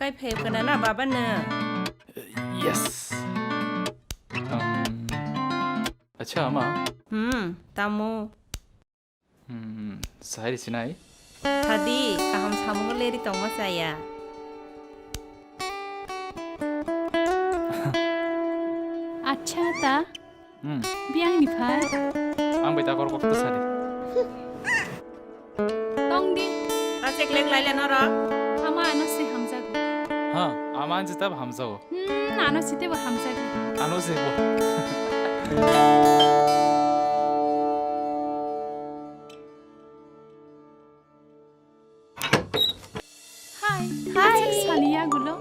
Kai phep kana na baba na. Yes. अच्छा अमा Tamu. सारी Sinai Tadi kaham samung leri tongma saya. अच्छा ता बियां निफाय आं बेटा कर वक्त सारी तोंगदी Racek lek laila nora. आमा आनो से हमजागो हाँ आमान जिताब हमजा हो आनो सिते वो हमजागो आनो से वो हाय हाय सालिया गुलो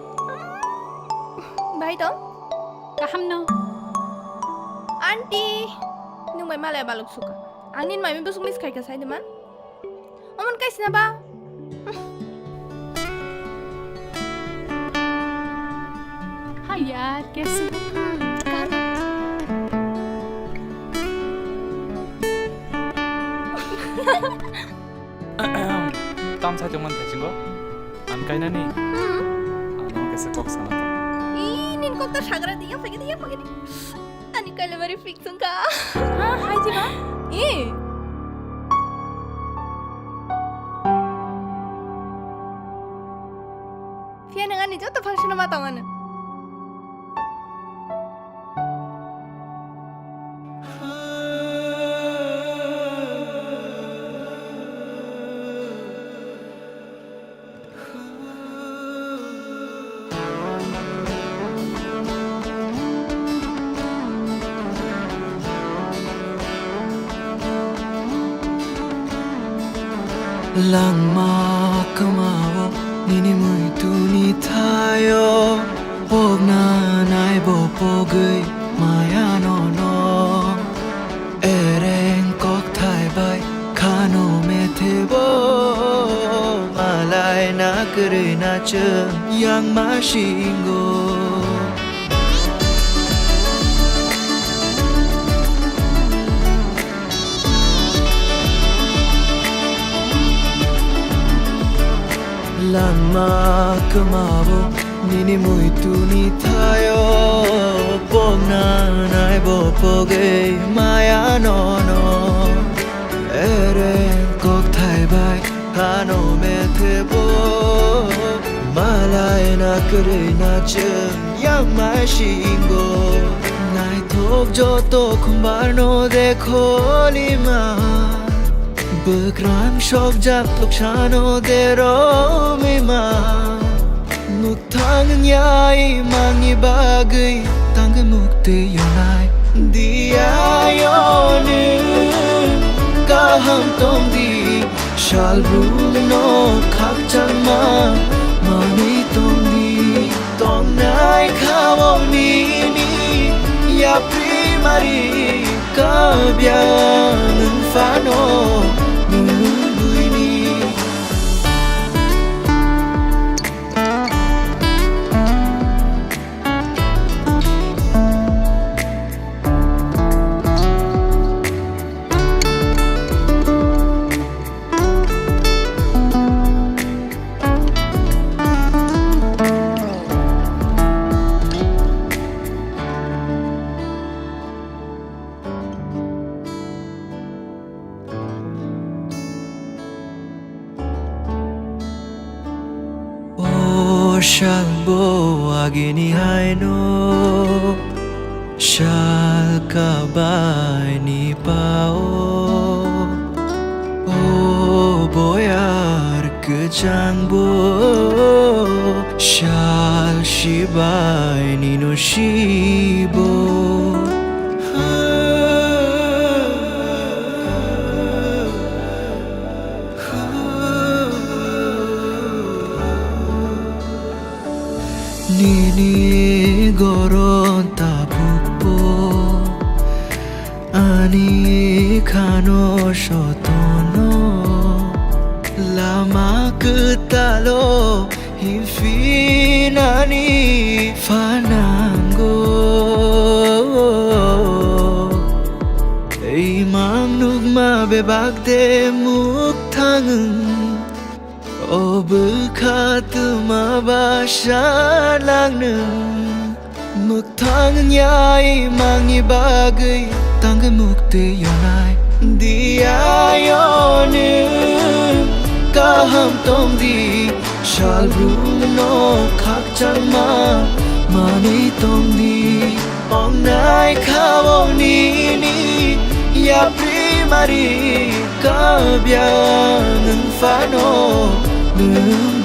Baik dong, kaham no Aunty. Nung may malay balog suka. Angin may busuk nis kay kasay naman. Omon kay sinaba. हाँ यार कैसे ताम साथ मन थे चिंगो अनकाई ना नहीं आना कैसे कॉक साना तो Inin kok ta sagra dia pagi dia. Ani kay lebari fix ka. हाँ हाय जीवा Eh. Fian dengan ni jauh tu function nama tahu mana? Langma kamao nini muito ni tayo Pog na nai bo pogui maya no no Ereng kok thai bai kano me te bo Malay na kere na chung yang ma shingo Lama kemabo nini muito ni tayo Pog na nai bo poge maya no no Eren kok thai bai kano me te bo Malay na kere na chung yang mai shingo Nai thok jo to kumbar no dekho lima Berkram shok jak tok shano dero mema Nuk thang nyai mangi bagai tang mukte yonai Dia yonu kaham tom di Shal no khak chang ma mani tom di Tom nai khamo ni ya primari kabyang fano Shalbo agini haino Shal kabai ni pao O boyar kejangbo Shal shibai ni no shibo Nini goron tabukbo Ani kano shotono Lama ketalo Infinani fanango Imang nugma bebak de muk tangen Obukatıma başalanım Muktang nyai mangi bagay Tangay mukte yonay Diya yonu Kaham tom di Shal bruno khak changma Mani tom di Ong nai kawo ni ni Ya primari Kabya ng fano Nung